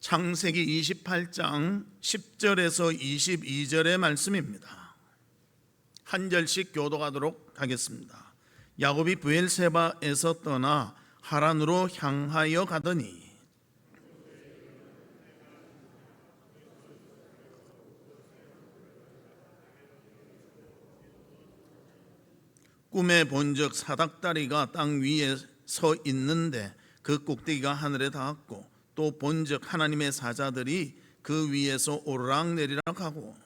창세기 28장 10절에서 22절의 말씀입니다. 한 절씩 교독하도록 하겠습니다. 야곱이 브엘세바에서 떠나 하란으로 향하여 가더니 꿈에 본즉 사닥다리가 땅 위에 서 있는데 그 꼭대기가 하늘에 닿았고 또 본즉 하나님의 사자들이 그 위에서 오르락내리락 하고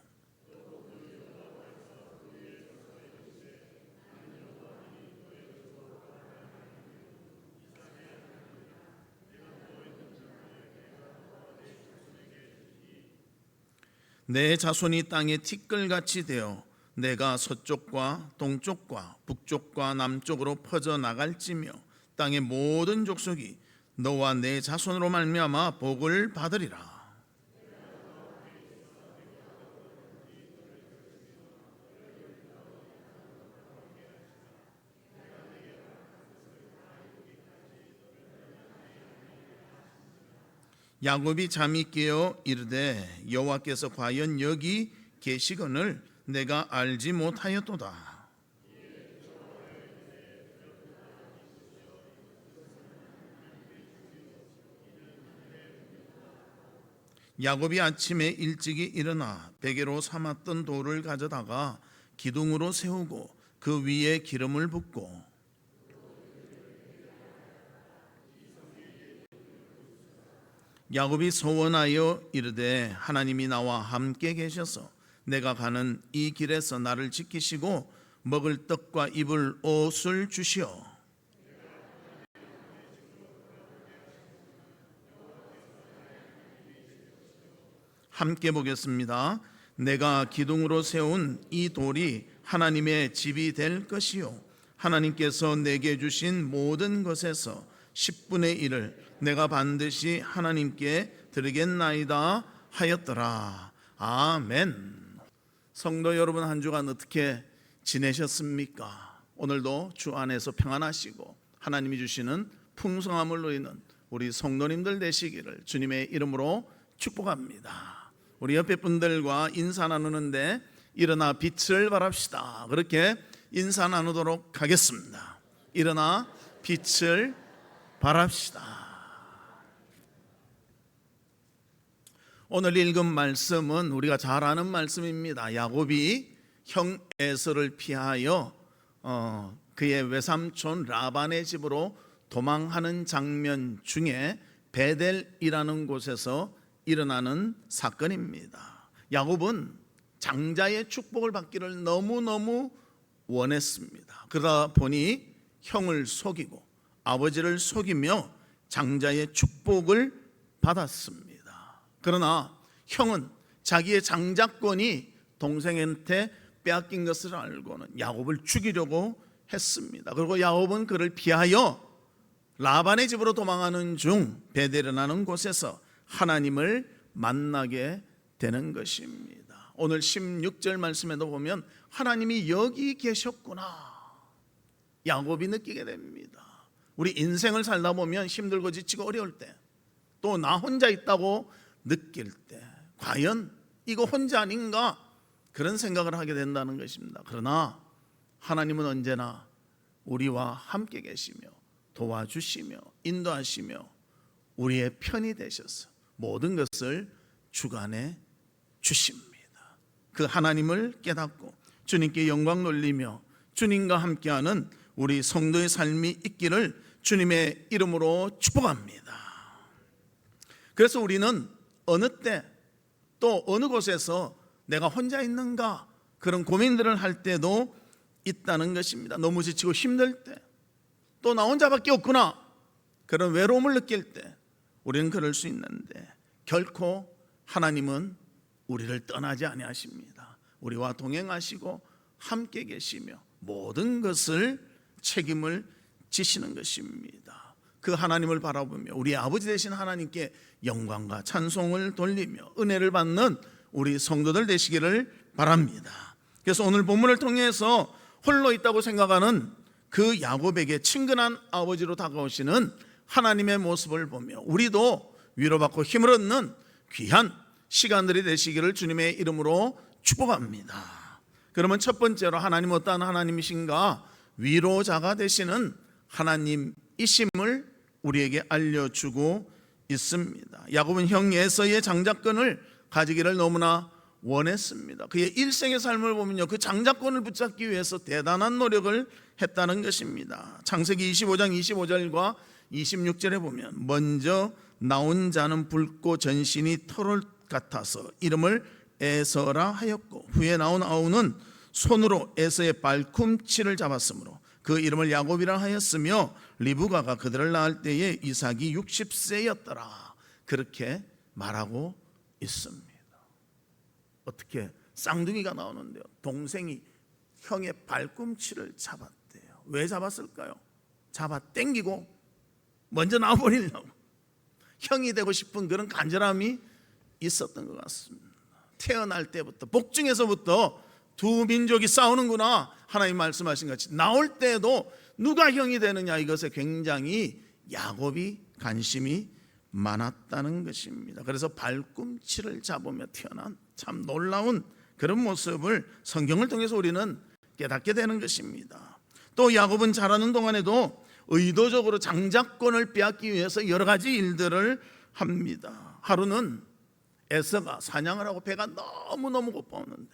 내 자손이 땅에 티끌같이 되어 내가 서쪽과 동쪽과 북쪽과 남쪽으로 퍼져 나갈지며 땅의 모든 족속이 너와 내 자손으로 말미암아 복을 받으리라. 야곱이 잠이 깨어 이르되 여호와께서 과연 여기 계시거늘 내가 알지 못하였도다. 야곱이 아침에 일찍이 일어나 베개로 삼았던 돌을 가져다가 기둥으로 세우고 그 위에 기름을 붓고 야곱이 소원하여 이르되 하나님이 나와 함께 계셔서 내가 가는 이 길에서 나를 지키시고 먹을 떡과 입을 옷을 주시오. 함께 보겠습니다. 내가 기둥으로 세운 이 돌이 하나님의 집이 될 것이요 하나님께서 내게 주신 모든 것에서 10분의 1을 내가 반드시 하나님께 드리겠나이다 하였더라. 아멘. 성도 여러분, 한 주간 어떻게 지내셨습니까? 오늘도 주 안에서 평안하시고 하나님이 주시는 풍성함을 누리는 우리 성도님들 되시기를 주님의 이름으로 축복합니다. 우리 옆에 분들과 인사 나누는데 일어나 빛을 발합시다. 그렇게 인사 나누도록 하겠습니다. 일어나 빛을 발합시다. 오늘 읽은 말씀은 우리가 잘 아는 말씀입니다. 야곱이 형 에서를 피하여 그의 외삼촌 라반의 집으로 도망하는 장면 중에 베델이라는 곳에서 일어나는 사건입니다. 야곱은 장자의 축복을 받기를 너무너무 원했습니다. 그러다 보니 형을 속이고 아버지를 속이며 장자의 축복을 받았습니다. 그러나 형은 자기의 장자권이 동생한테 빼앗긴 것을 알고는 야곱을 죽이려고 했습니다. 그리고 야곱은 그를 피하여 라반의 집으로 도망하는 중 베델이라는 곳에서 하나님을 만나게 되는 것입니다. 오늘 16절 말씀에도 보면 하나님이 여기 계셨구나 야곱이 느끼게 됩니다. 우리 인생을 살다 보면 힘들고 지치고 어려울 때 또 나 혼자 있다고 느낄 때 과연 이거 혼자 아닌가 그런 생각을 하게 된다는 것입니다. 그러나 하나님은 언제나 우리와 함께 계시며 도와주시며 인도하시며 우리의 편이 되셔서 모든 것을 주관해 주십니다. 그 하나님을 깨닫고 주님께 영광 돌리며 주님과 함께하는 우리 성도의 삶이 있기를 주님의 이름으로 축복합니다. 그래서 우리는 어느 때 또 어느 곳에서 내가 혼자 있는가 그런 고민들을 할 때도 있다는 것입니다. 너무 지치고 힘들 때 또 나 혼자밖에 없구나 그런 외로움을 느낄 때 우리는 그럴 수 있는데 결코 하나님은 우리를 떠나지 아니하십니다. 우리와 동행하시고 함께 계시며 모든 것을 책임을 지시는 것입니다. 그 하나님을 바라보며 우리 아버지 되신 하나님께 영광과 찬송을 돌리며 은혜를 받는 우리 성도들 되시기를 바랍니다. 그래서 오늘 본문을 통해서 홀로 있다고 생각하는 그 야곱에게 친근한 아버지로 다가오시는 하나님의 모습을 보며 우리도 위로받고 힘을 얻는 귀한 시간들이 되시기를 주님의 이름으로 축복합니다. 그러면 첫 번째로 하나님 어떠한 하나님이신가? 위로자가 되시는 하나님이심을 우리에게 알려주고 있습니다. 야곱은 형 에서의 장자권을 가지기를 너무나 원했습니다. 그의 일생의 삶을 보면요, 그 장자권을 붙잡기 위해서 대단한 노력을 했다는 것입니다. 창세기 25장 25절과 26절에 보면 먼저 나온 자는 붉고 전신이 털옷 같아서 이름을 에서라 하였고 후에 나온 아우는 손으로 에서의 발꿈치를 잡았으므로 그 이름을 야곱이라 하였으며 리브가가 그들을 낳을 때에 이삭이 60세였더라 그렇게 말하고 있습니다. 어떻게 쌍둥이가 나오는데요, 동생이 형의 발꿈치를 잡았대요. 왜 잡았을까요? 잡아 당기고 먼저 나와버리려고, 형이 되고 싶은 그런 간절함이 있었던 것 같습니다. 태어날 때부터, 복중에서부터 두 민족이 싸우는구나, 하나님 말씀하신 같이 나올 때에도 누가 형이 되느냐, 이것에 굉장히 야곱이 관심이 많았다는 것입니다. 그래서 발꿈치를 잡으며 태어난 참 놀라운 그런 모습을 성경을 통해서 우리는 깨닫게 되는 것입니다. 또 야곱은 자라는 동안에도 의도적으로 장자권을 빼앗기 위해서 여러 가지 일들을 합니다. 하루는 에서가 사냥을 하고 배가 너무너무 고파오는데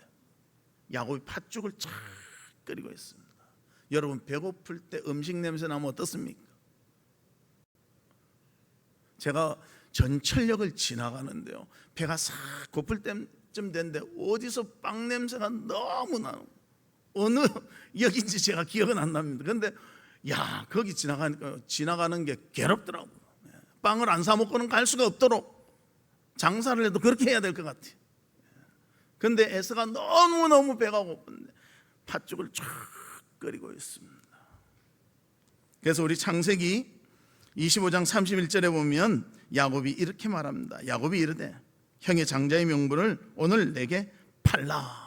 야곱이 팥죽을 착 끓이고 있습니다. 여러분, 배고플 때 음식 냄새 나면 어떻습니까? 제가 전철역을 지나가는데요, 배가 싹 고플 때쯤 됐는데 어디서 빵 냄새가 너무 나요. 어느 역인지 제가 기억은 안 납니다. 그런데 야, 거기 지나가는 게 괴롭더라고요. 빵을 안 사 먹고는 갈 수가 없도록 장사를 해도 그렇게 해야 될 것 같아요. 그런데 에서가 너무너무 배가 고픈데 팥죽을 쫙 끓이고 있습니다. 그래서 우리 창세기 25장 31절에 보면 야곱이 이렇게 말합니다. 야곱이 이르되 형의 장자의 명분을 오늘 내게 팔라.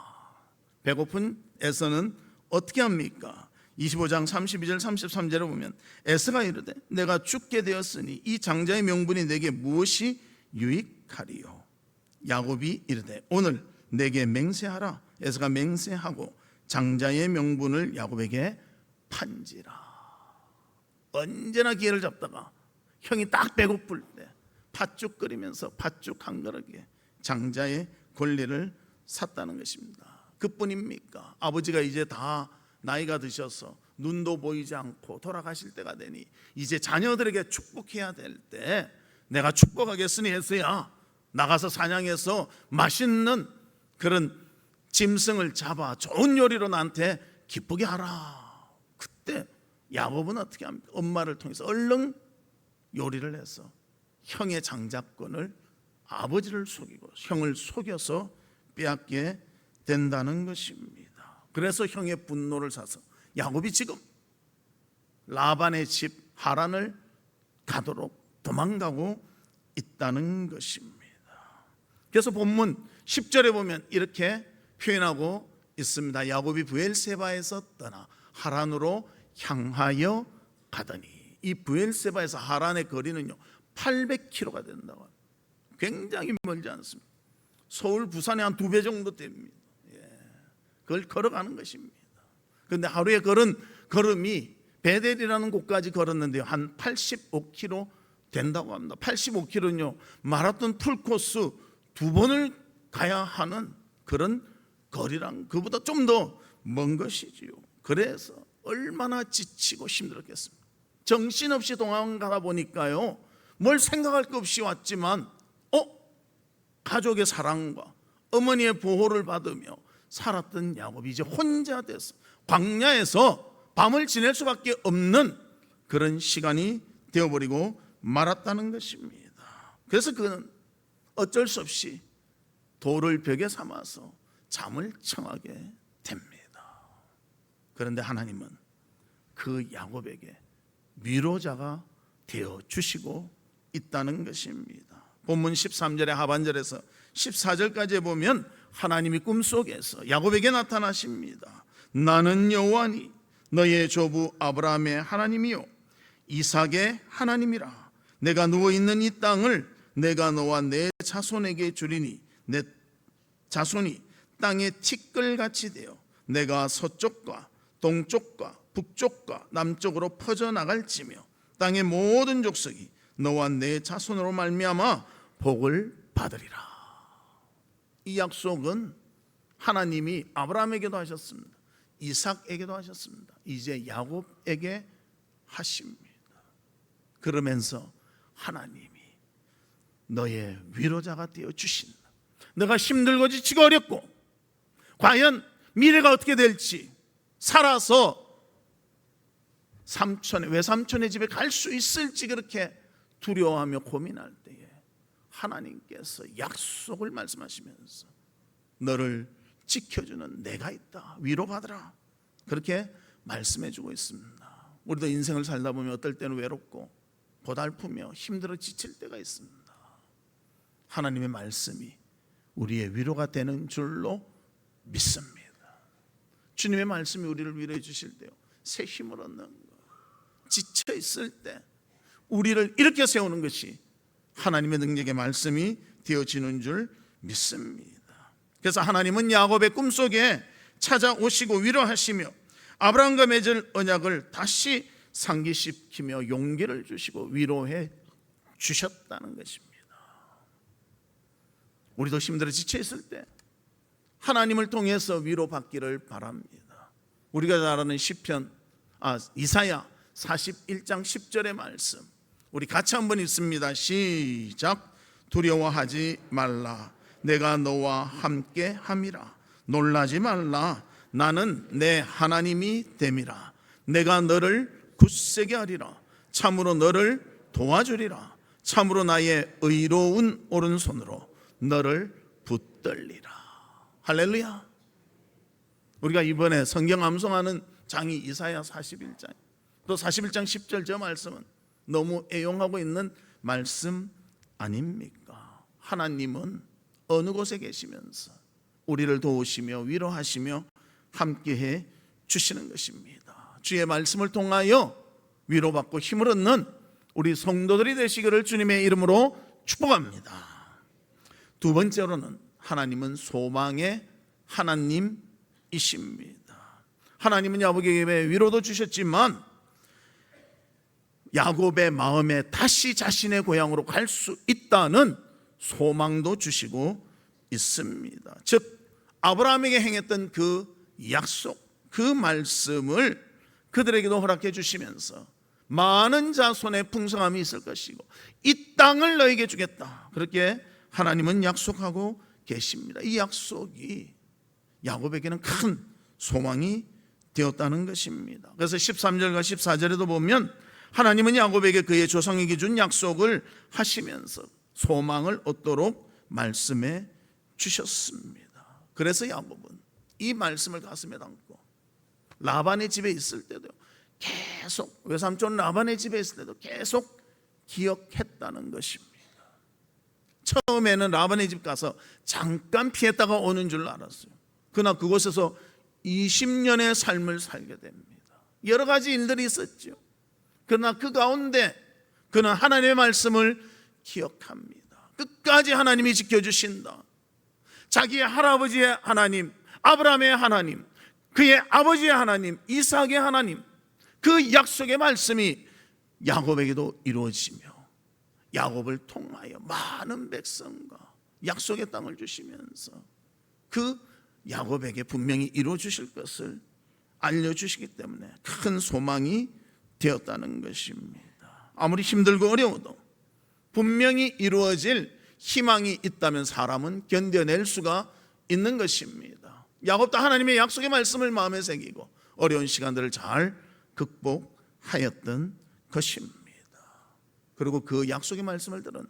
배고픈 에서는 어떻게 합니까? 25장 32절 33절에 보면 에서가 이르되 내가 죽게 되었으니 이 장자의 명분이 내게 무엇이 유익하리요? 야곱이 이르되 오늘 내게 맹세하라. 에서가 맹세하고 장자의 명분을 야곱에게 판지라. 언제나 기회를 잡다가 형이 딱 배고플 때 팥죽 끓이면서 팥죽 한 그릇에 장자의 권리를 샀다는 것입니다. 그뿐입니까? 아버지가 이제 다 나이가 드셔서 눈도 보이지 않고 돌아가실 때가 되니 이제 자녀들에게 축복해야 될 때 내가 축복하겠으니 해서야 나가서 사냥해서 맛있는 그런 짐승을 잡아 좋은 요리로 나한테 기쁘게 하라. 그때 야곱은 어떻게 합니까? 엄마를 통해서 얼른 요리를 해서 형의 장자권을 아버지를 속이고 형을 속여서 빼앗게 된다는 것입니다. 그래서 형의 분노를 사서 야곱이 지금 라반의 집 하란을 가도록 도망가고 있다는 것입니다. 그래서 본문 10절에 보면 이렇게 표현하고 있습니다. 야곱이 브엘세바에서 떠나 하란으로 향하여 가더니, 이 브엘세바에서 하란의 거리는요 800km가 된다고 합니다. 굉장히 멀지 않습니다. 서울 부산의 한 2배 정도 됩니다. 그걸 걸어가는 것입니다. 그런데 하루에 걸은 걸음이 베델이라는 곳까지 걸었는데요 한 85km 된다고 합니다. 85km는요 마라톤 풀코스 2번을 가야 하는 그런 거리랑 그보다 좀 더 먼 것이지요. 그래서 얼마나 지치고 힘들었겠습니까? 정신없이 도망가다 보니까요 뭘 생각할 것 없이 왔지만 가족의 사랑과 어머니의 보호를 받으며 살았던 야곱이 이제 혼자 돼서 광야에서 밤을 지낼 수밖에 없는 그런 시간이 되어버리고 말았다는 것입니다. 그래서 그는 어쩔 수 없이 돌을 벽에 삼아서 잠을 청하게 됩니다. 그런데 하나님은 그 야곱에게 위로자가 되어 주시고 있다는 것입니다. 본문 13절의 하반절에서 14절까지 보면 하나님이 꿈속에서 야곱에게 나타나십니다. 나는 여호와니 너의 조부 아브라함의 하나님이요 이삭의 하나님이라. 내가 누워있는 이 땅을 내가 너와 내 자손에게 주리니 내 자손이 땅의 티끌같이 되어 내가 서쪽과 동쪽과 북쪽과 남쪽으로 퍼져나갈지며 땅의 모든 족속이 너와 내 자손으로 말미암아 복을 받으리라. 이 약속은 하나님이 아브라함에게도 하셨습니다. 이삭에게도 하셨습니다. 이제 야곱에게 하십니다. 그러면서 하나님이 너의 위로자가 되어 주신다. 너가 힘들고 지치고 어렵고 과연 미래가 어떻게 될지, 살아서 외삼촌의 집에 갈 수 있을지 그렇게 두려워하며 고민할 때에 하나님께서 약속을 말씀하시면서 너를 지켜주는 내가 있다, 위로받으라, 그렇게 말씀해 주고 있습니다. 우리도 인생을 살다 보면 어떨 때는 외롭고 고달프며 힘들어 지칠 때가 있습니다. 하나님의 말씀이 우리의 위로가 되는 줄로 믿습니다. 주님의 말씀이 우리를 위로해 주실 때요, 새 힘을 얻는 것, 지쳐 있을 때 우리를 일으켜 세우는 것이 하나님의 능력의 말씀이 되어지는 줄 믿습니다. 그래서 하나님은 야곱의 꿈속에 찾아오시고 위로하시며 아브라함과 맺을 언약을 다시 상기시키며 용기를 주시고 위로해 주셨다는 것입니다. 우리도 힘들어 지쳐 있을 때 하나님을 통해서 위로받기를 바랍니다. 우리가 잘 아는 이사야 41장 10절의 말씀, 우리 같이 한번 읽습니다. 시작. 두려워하지 말라, 내가 너와 함께 함이라. 놀라지 말라, 나는 내 하나님이 됨이라. 내가 너를 굳세게 하리라. 참으로 너를 도와주리라. 참으로 나의 의로운 오른손으로 너를 붙들리라. 할렐루야. 우리가 이번에 성경 암송하는 장이 이사야 41장, 또 41장 10절 저 말씀은 너무 애용하고 있는 말씀 아닙니까? 하나님은 어느 곳에 계시면서 우리를 도우시며 위로하시며 함께해 주시는 것입니다. 주의 말씀을 통하여 위로받고 힘을 얻는 우리 성도들이 되시기를 주님의 이름으로 축복합니다. 두 번째로는 하나님은 소망의 하나님이십니다. 하나님은 야곱에게 위로도 주셨지만 야곱의 마음에 다시 자신의 고향으로 갈 수 있다는 소망도 주시고 있습니다. 즉 아브라함에게 행했던 그 약속, 그 말씀을 그들에게도 허락해 주시면서 많은 자손의 풍성함이 있을 것이고 이 땅을 너에게 주겠다, 그렇게 하나님은 약속하고 계십니다. 이 약속이 야곱에게는 큰 소망이 되었다는 것입니다. 그래서 13절과 14절에도 보면 하나님은 야곱에게 그의 조상에게 준 약속을 하시면서 소망을 얻도록 말씀해 주셨습니다. 그래서 야곱은 이 말씀을 가슴에 담고 라반의 집에 있을 때도 계속, 외삼촌 라반의 집에 있을 때도 계속 기억했다는 것입니다. 처음에는 라반의 집 가서 잠깐 피했다가 오는 줄 알았어요. 그러나 그곳에서 20년의 삶을 살게 됩니다. 여러 가지 일들이 있었죠. 그러나 그 가운데 그는 하나님의 말씀을 기억합니다. 끝까지 하나님이 지켜주신다. 자기의 할아버지의 하나님, 아브라함의 하나님, 그의 아버지의 하나님, 이삭의 하나님, 그 약속의 말씀이 야곱에게도 이루어지며 야곱을 통하여 많은 백성과 약속의 땅을 주시면서 그 야곱에게 분명히 이루어 주실 것을 알려주시기 때문에 큰 소망이 되었다는 것입니다. 아무리 힘들고 어려워도 분명히 이루어질 희망이 있다면 사람은 견뎌낼 수가 있는 것입니다. 야곱도 하나님의 약속의 말씀을 마음에 새기고 어려운 시간들을 잘 극복하였던 것입니다. 그리고 그 약속의 말씀을 들은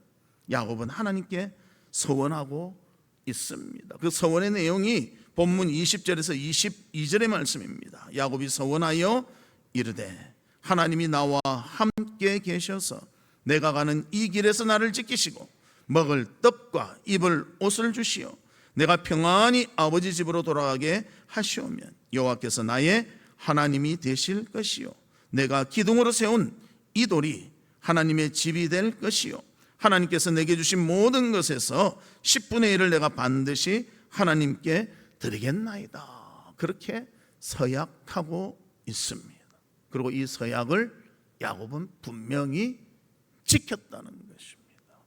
야곱은 하나님께 서원하고 있습니다. 그 서원의 내용이 본문 20절에서 22절의 말씀입니다. 야곱이 서원하여 이르되 하나님이 나와 함께 계셔서 내가 가는 이 길에서 나를 지키시고 먹을 떡과 입을 옷을 주시어 내가 평안히 아버지 집으로 돌아가게 하시오면 여호와께서 나의 하나님이 되실 것이요 내가 기둥으로 세운 이 돌이 하나님의 집이 될 것이요 하나님께서 내게 주신 모든 것에서 10분의 1을 내가 반드시 하나님께 드리겠나이다. 그렇게 서약하고 있습니다. 그리고 이 서약을 야곱은 분명히 지켰다는 것입니다.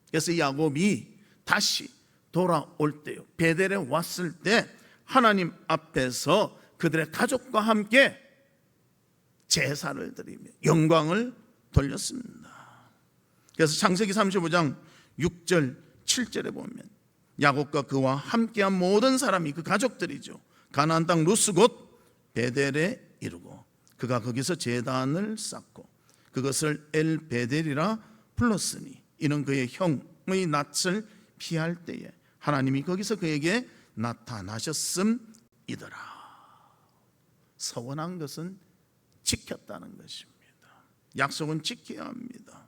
그래서 야곱이 다시 돌아올 때요, 베델에 왔을 때 하나님 앞에서 그들의 가족과 함께 제사를 드리며 영광을 돌렸습니다. 그래서 창세기 35장 6절 7절에 보면 야곱과 그와 함께한 모든 사람이, 그 가족들이죠, 가나안 땅 루스 곧 베델에 이르고 그가 거기서 제단을 쌓고 그것을 엘 베델이라 불렀으니 이는 그의 형의 낯을 피할 때에 하나님이 거기서 그에게 나타나셨음이더라. 서원한 것은 지켰다는 것입니다. 약속은 지켜야 합니다.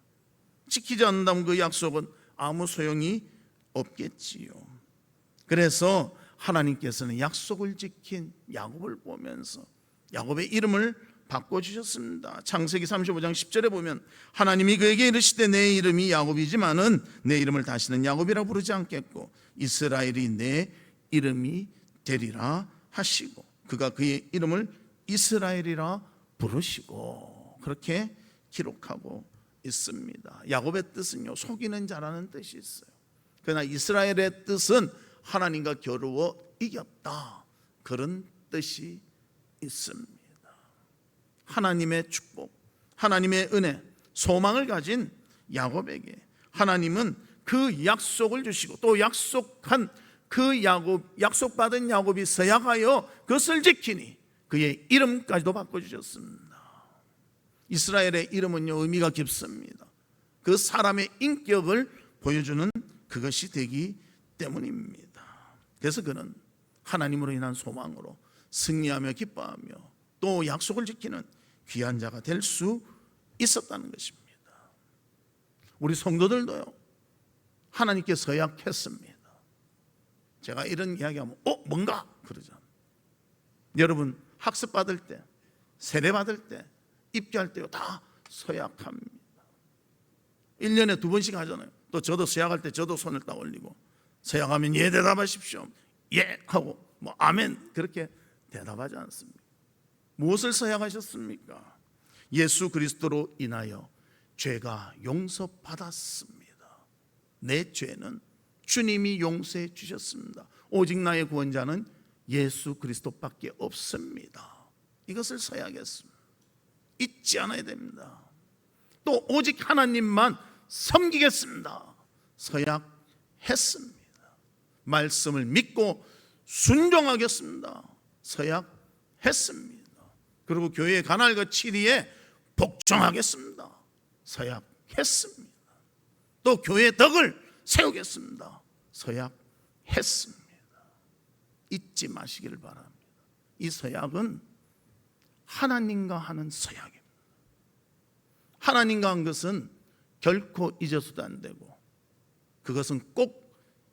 지키지 않는다면 그 약속은 아무 소용이 없겠지요. 그래서 하나님께서는 약속을 지킨 야곱을 보면서 야곱의 이름을 바꿔주셨습니다. 창세기 35장 10절에 보면 하나님이 그에게 이르시되 내 이름이 야곱이지만은 내 이름을 다시는 야곱이라 부르지 않겠고 이스라엘이 내 이름이 되리라 하시고 그가 그의 이름을 이스라엘이라 부르시고 그렇게 기록하고 있습니다. 야곱의 뜻은요, 속이는 자라는 뜻이 있어요. 그러나 이스라엘의 뜻은 하나님과 겨루어 이겼다, 그런 뜻이 있습니다. 하나님의 축복, 하나님의 은혜, 소망을 가진 야곱에게 하나님은 그 약속을 주시고 또 약속한 그 약속받은 야곱이 서약하여 그것을 지키니 그의 이름까지도 바꿔주셨습니다. 이스라엘의 이름은요, 의미가 깊습니다. 그 사람의 인격을 보여주는 그것이 되기 때문입니다. 그래서 그는 하나님으로 인한 소망으로 승리하며 기뻐하며 또 약속을 지키는 귀한 자가 될 수 있었다는 것입니다. 우리 성도들도요, 하나님께 서약했습니다. 제가 이런 이야기하면 뭔가 그러잖아요. 여러분 학습 받을 때, 세례 받을 때, 입교할 때요, 다 서약합니다. 1년에 2번씩 하잖아요. 또 저도 서약할 때 저도 손을 딱 올리고 서약하면 예 대답하십시오, 예 하고 뭐 아멘 그렇게 대답하지 않습니다. 무엇을 서약하셨습니까? 예수 그리스도로 인하여 죄가 용서받았습니다. 내 죄는 주님이 용서해 주셨습니다. 오직 나의 구원자는 예수 그리스도밖에 없습니다. 이것을 서약했습니다. 잊지 않아야 됩니다. 또 오직 하나님만 섬기겠습니다. 서약했습니다. 말씀을 믿고 순종하겠습니다. 서약했습니다. 그리고 교회의 가날과 치리에 복종하겠습니다. 서약했습니다. 또 교회의 덕을 세우겠습니다. 서약했습니다. 잊지 마시기를 바랍니다. 이 서약은 하나님과 하는 서약입니다. 하나님과 한 것은 결코 잊어서도 안 되고 그것은 꼭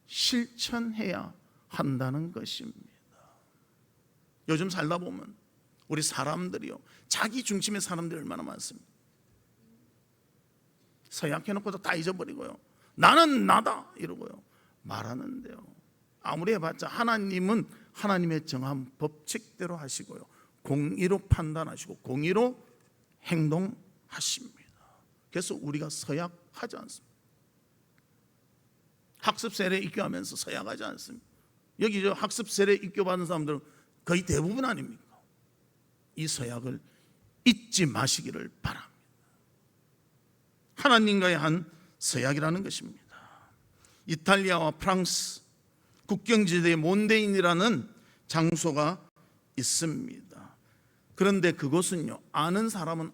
실천해야 한다는 것입니다. 요즘 살다 보면 우리 사람들이요, 자기 중심의 사람들이 얼마나 많습니까? 서약해놓고도 다 잊어버리고요, 나는 나다 이러고요 말하는데요, 아무리 해봤자 하나님은 하나님의 정한 법칙대로 하시고요, 공의로 판단하시고 공의로 행동하십니다. 그래서 우리가 서약하지 않습니다. 학습 세례 입교하면서 서약하지 않습니다. 여기 저 학습 세례 입교받은 사람들은 거의 대부분 아닙니까? 이 서약을 잊지 마시기를 바랍니다. 하나님과의 한 서약이라는 것입니다. 이탈리아와 프랑스 국경지대의 몬데인이라는 장소가 있습니다. 그런데 그곳은요, 아는 사람은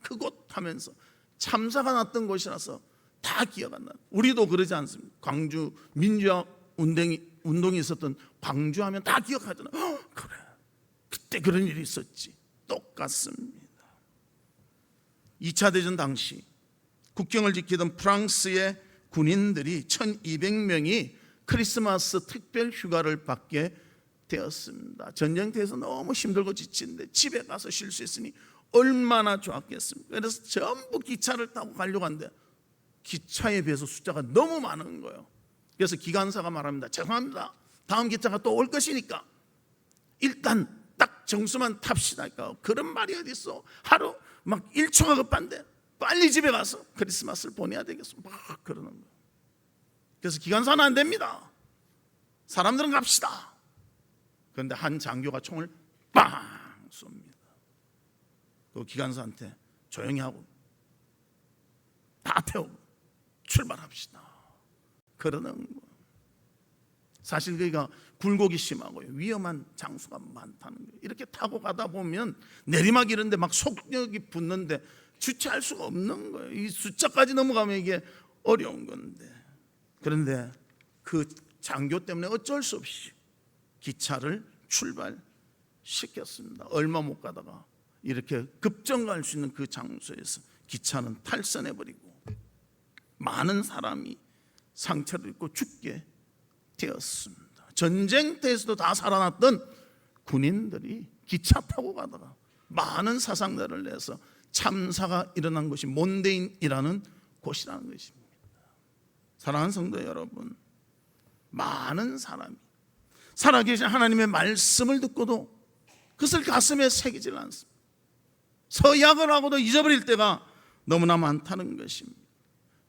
그곳 하면서 참사가 났던 곳이라서 다 기억 안 나요. 우리도 그러지 않습니까? 광주 민주화 운동이 있었던 광주 하면 다 기억하잖아요. 그래, 그때 그런 일이 있었지. 똑같습니다. 2차 대전 당시 국경을 지키던 프랑스의 군인들이 1200명이 크리스마스 특별 휴가를 받게 되었습니다. 전쟁터에서 너무 힘들고 지치는데 집에 가서 쉴 수 있으니 얼마나 좋았겠습니까? 그래서 전부 기차를 타고 가려고 하는데 기차에 비해서 숫자가 너무 많은 거예요. 그래서 기관사가 말합니다. 죄송합니다. 다음 기차가 또 올 것이니까 일단 딱 정수만 탑시다. 그런 말이 어디 있어. 하루 막 1초가 급한데 빨리 집에 가서 크리스마스를 보내야 되겠어. 막 그러는 거예요. 그래서 기관사는 안 됩니다. 사람들은 갑시다. 그런데 한 장교가 총을 빵 쏩니다. 그 기관사한테 조용히 하고 다 태우고 출발합시다. 그러는 거예요. 사실 그가 굴곡이 심하고요, 위험한 장소가 많다는 거예요. 이렇게 타고 가다 보면 내리막 이런데 막 속력이 붙는데 주체할 수가 없는 거예요. 이 숫자까지 넘어가면 이게 어려운 건데, 그런데 그 장교 때문에 어쩔 수 없이 기차를 출발시켰습니다. 얼마 못 가다가 이렇게 급정 갈 수 있는 그 장소에서 기차는 탈선해버리고 많은 사람이 상처를 입고 죽게 되었습니다. 전쟁터에서도 다 살아났던 군인들이 기차 타고 가다가 많은 사상자를 내서 참사가 일어난 곳이 몬데인이라는 곳이라는 것입니다. 사랑하는 성도 여러분, 많은 사람이 살아계신 하나님의 말씀을 듣고도 그것을 가슴에 새기질 않습니다. 서약을 하고도 잊어버릴 때가 너무나 많다는 것입니다.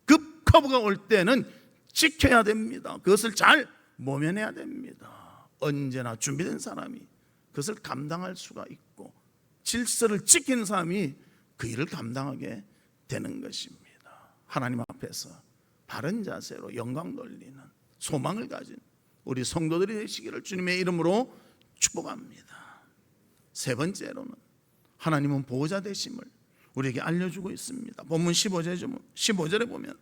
급커브가 올 때는 지켜야 됩니다. 그것을 잘 모면해야 됩니다. 언제나 준비된 사람이 그것을 감당할 수가 있고 질서를 지키는 사람이 그 일을 감당하게 되는 것입니다. 하나님 앞에서 바른 자세로 영광 돌리는 소망을 가진 우리 성도들이 되시기를 주님의 이름으로 축복합니다. 세 번째로는 하나님은 보호자 되심을 우리에게 알려주고 있습니다. 본문 15절에 보면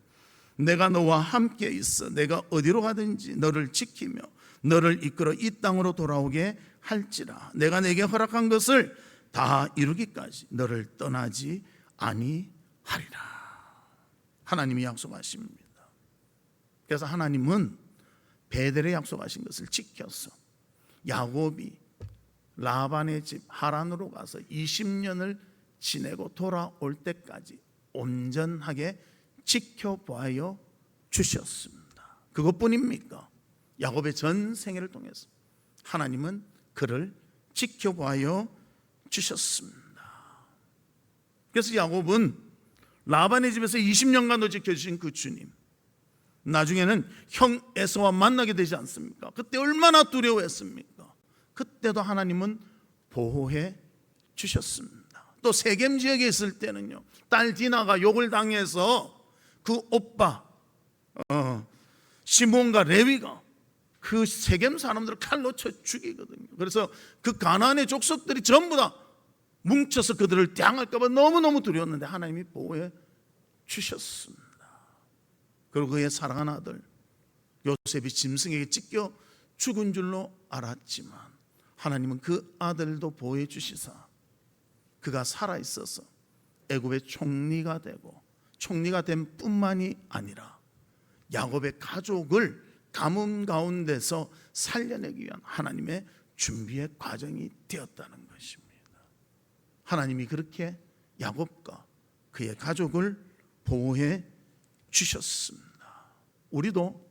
내가 너와 함께 있어 내가 어디로 가든지 너를 지키며 너를 이끌어 이 땅으로 돌아오게 할지라. 내가 내게 허락한 것을 다 이루기까지 너를 떠나지 아니하리라. 하나님이 약속하십니다. 그래서 하나님은 베델에 약속하신 것을 지켜서 야곱이 라반의 집 하란으로 가서 20년을 지내고 돌아올 때까지 온전하게 지켜보아 주셨습니다. 그것뿐입니까? 야곱의 전 생애를 통해서 하나님은 그를 지켜보아 주셨습니다. 그래서 야곱은 라반의 집에서 20년간도 지켜주신 그 주님, 나중에는 형 에서와 만나게 되지 않습니까? 그때 얼마나 두려워했습니까? 그때도 하나님은 보호해 주셨습니다. 또 세겜 지역에 있을 때는요, 딸 디나가 욕을 당해서 그 오빠 시몬과 레위가 그 세겜 사람들을 칼로 쳐 죽이거든요. 그래서 그 가나안의 족속들이 전부 다 뭉쳐서 그들을 대항할까 봐 너무너무 두려웠는데 하나님이 보호해 주셨습니다. 그리고 그의 사랑하는 아들 요셉이 짐승에게 찢겨 죽은 줄로 알았지만 하나님은 그 아들도 보호해 주시사 그가 살아있어서 애굽의 총리가 되고 총리가 된 뿐만이 아니라 야곱의 가족을 가뭄 가운데서 살려내기 위한 하나님의 준비의 과정이 되었다는 것입니다. 하나님이 그렇게 야곱과 그의 가족을 보호해 주셨습니다. 우리도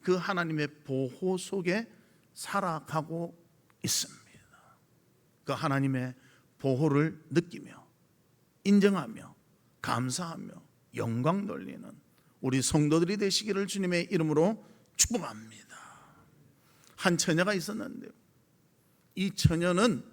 그 하나님의 보호 속에 살아가고 있습니다. 그 하나님의 보호를 느끼며 인정하며 감사하며 영광 돌리는 우리 성도들이 되시기를 주님의 이름으로 축복합니다. 한 처녀가 있었는데요, 이 처녀는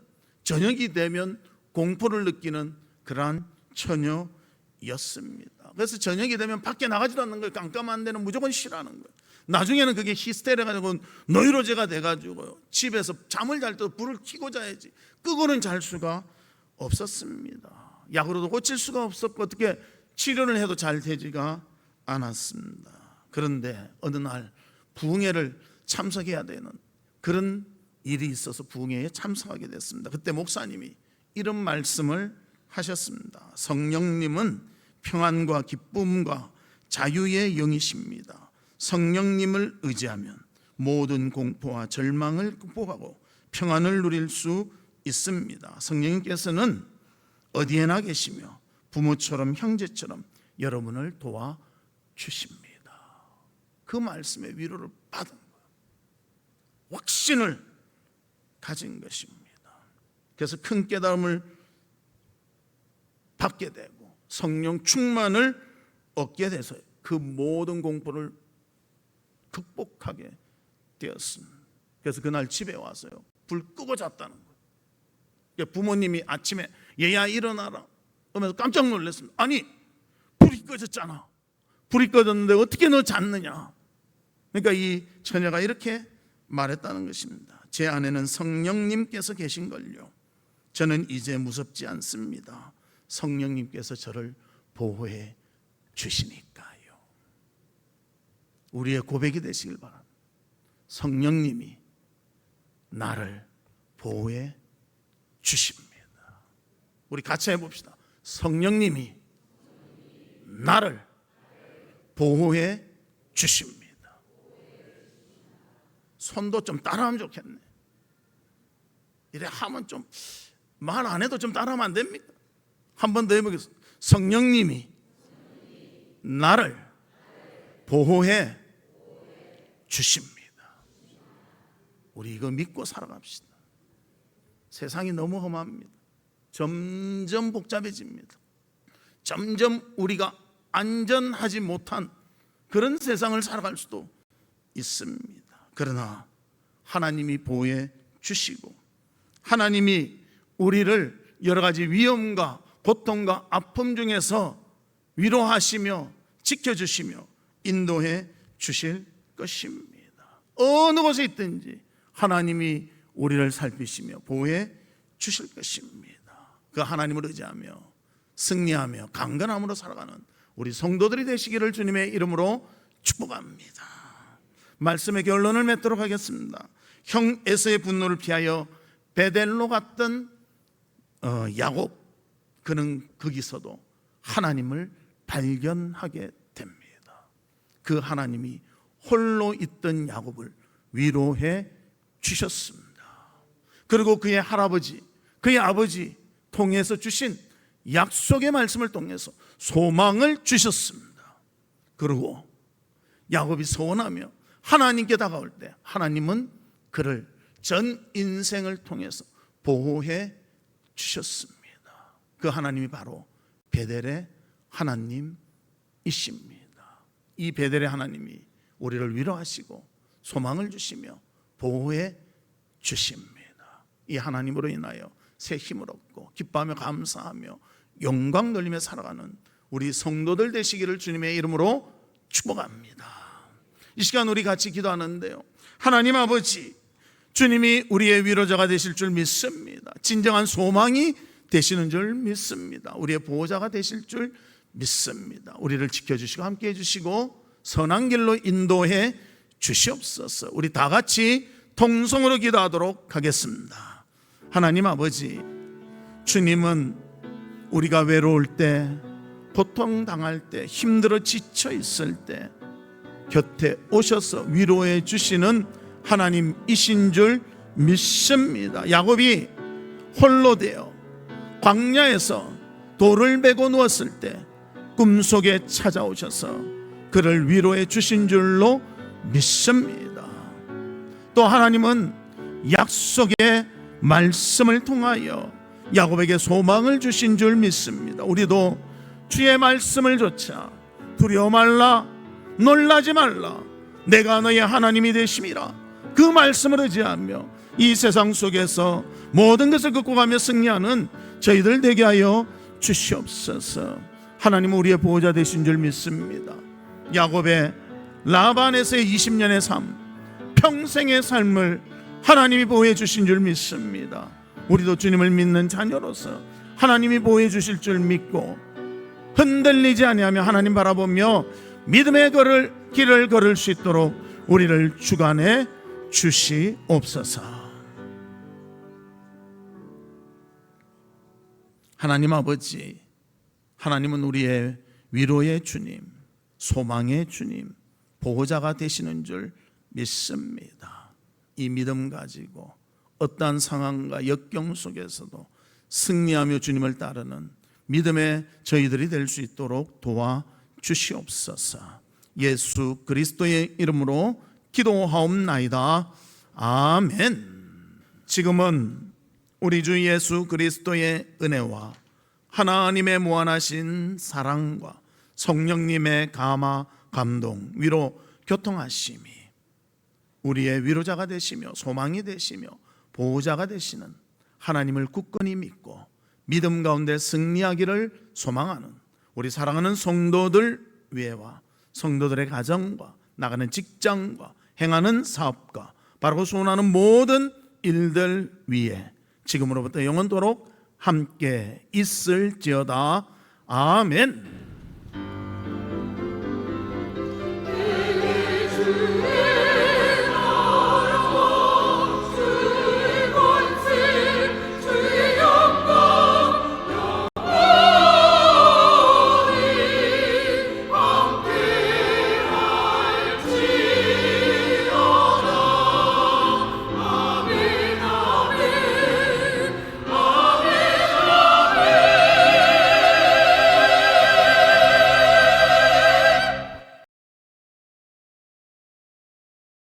저녁이 되면 공포를 느끼는 그러한 처녀였습니다. 그래서 저녁이 되면 밖에 나가지도 않는 거예요. 깜깜한 데는 무조건 싫어하는 거예요. 나중에는 그게 히스테리가 되고 노이로제가 돼가지고 집에서 잠을 잘 때도 불을 켜고 자야지 끄고는 잘 수가 없었습니다. 약으로도 고칠 수가 없었고 어떻게 치료를 해도 잘 되지가 않았습니다. 그런데 어느 날 부흥회를 참석해야 되는 그런 일이 있어서 부흥회에 참석하게 됐습니다. 그때 목사님이 이런 말씀을 하셨습니다. 성령님은 평안과 기쁨과 자유의 영이십니다. 성령님을 의지하면 모든 공포와 절망을 극복하고 평안을 누릴 수 있습니다. 성령님께서는 어디에나 계시며 부모처럼 형제처럼 여러분을 도와 주십니다. 그 말씀의 위로를 받은 거예요. 확신을 가진 것입니다. 그래서 큰 깨달음을 받게 되고 성령 충만을 얻게 돼서 그 모든 공포를 극복하게 되었습니다. 그래서 그날 집에 와서요, 불 끄고 잤다는 거예요. 부모님이 아침에 얘야 일어나라 하면서 깜짝 놀랐습니다. 아니, 불이 꺼졌잖아. 불이 꺼졌는데 어떻게 너 잤느냐. 그러니까 이 처녀가 이렇게 말했다는 것입니다. 제 안에는 성령님께서 계신걸요. 저는 이제 무섭지 않습니다. 성령님께서 저를 보호해 주시니까요. 우리의 고백이 되시길 바랍니다. 성령님이 나를 보호해 주십니다. 우리 같이 해봅시다. 성령님이 나를 보호해 주십니다. 손도 좀 따라하면 좋겠네. 이래 하면 좀 말 안 해도 좀 따라하면 안 됩니까? 한 번 더 해보겠습니다. 성령님이 나를 보호해 주십니다. 우리 이거 믿고 살아갑시다. 세상이 너무 험합니다. 점점 복잡해집니다. 점점 우리가 안전하지 못한 그런 세상을 살아갈 수도 있습니다. 그러나 하나님이 보호해 주시고 하나님이 우리를 여러 가지 위험과 고통과 아픔 중에서 위로하시며 지켜주시며 인도해 주실 것입니다. 어느 곳에 있든지 하나님이 우리를 살피시며 보호해 주실 것입니다. 그 하나님을 의지하며 승리하며 강건함으로 살아가는 우리 성도들이 되시기를 주님의 이름으로 축복합니다. 말씀의 결론을 맺도록 하겠습니다. 형 에서의 분노를 피하여 베델로 갔던 야곱, 그는 거기서도 하나님을 발견하게 됩니다. 그 하나님이 홀로 있던 야곱을 위로해 주셨습니다. 그리고 그의 할아버지, 그의 아버지 통해서 주신 약속의 말씀을 통해서 소망을 주셨습니다. 그리고 야곱이 서원하며 하나님께 다가올 때 하나님은 그를 전 인생을 통해서 보호해 주셨습니다. 그 하나님이 바로 베델의 하나님이십니다. 이 베델의 하나님이 우리를 위로하시고 소망을 주시며 보호해 주십니다. 이 하나님으로 인하여 새 힘을 얻고 기뻐하며 감사하며 영광 돌리며 살아가는 우리 성도들 되시기를 주님의 이름으로 축복합니다. 이 시간 우리 같이 기도하는데요, 하나님 아버지, 주님이 우리의 위로자가 되실 줄 믿습니다. 진정한 소망이 되시는 줄 믿습니다. 우리의 보호자가 되실 줄 믿습니다. 우리를 지켜주시고 함께해 주시고 선한 길로 인도해 주시옵소서. 우리 다 같이 통성으로 기도하도록 하겠습니다. 하나님 아버지, 주님은 우리가 외로울 때, 고통당할 때, 힘들어 지쳐 있을 때 곁에 오셔서 위로해 주시는 하나님이신 줄 믿습니다. 야곱이 홀로 되어 광야에서 돌을 메고 누웠을 때 꿈속에 찾아오셔서 그를 위로해 주신 줄로 믿습니다. 또 하나님은 약속의 말씀을 통하여 야곱에게 소망을 주신 줄 믿습니다. 우리도 주의 말씀을 조차 두려워 말라, 놀라지 말라, 내가 너의 하나님이 되심이라, 그 말씀을 의지하며 이 세상 속에서 모든 것을 극복하며 승리하는 저희들 되게 하여 주시옵소서. 하나님은 우리의 보호자 되신 줄 믿습니다. 야곱의 라반에서의 20년의 삶, 평생의 삶을 하나님이 보호해 주신 줄 믿습니다. 우리도 주님을 믿는 자녀로서 하나님이 보호해 주실 줄 믿고 흔들리지 아니하며 하나님 바라보며 믿음의 길을 걸을 수 있도록 우리를 주관해 주시옵소서. 하나님 아버지, 하나님은 우리의 위로의 주님, 소망의 주님, 보호자가 되시는 줄 믿습니다. 이 믿음 가지고 어떠한 상황과 역경 속에서도 승리하며 주님을 따르는 믿음의 저희들이 될 수 있도록 도와주시옵소서. 예수 그리스도의 이름으로 기도하옵나이다. 아멘. 지금은 우리 주 예수 그리스도의 은혜와 하나님의 무한하신 사랑과 성령님의 감화, 감동, 위로, 교통하심이 우리의 위로자가 되시며 소망이 되시며 보호자가 되시는 하나님을 굳건히 믿고 믿음 가운데 승리하기를 소망하는 우리 사랑하는 성도들 위에와 성도들의 가정과 나가는 직장과 행하는 사업과 바르고 소원하는 모든 일들 위에 지금으로부터 영원토록 함께 있을지어다. 아멘.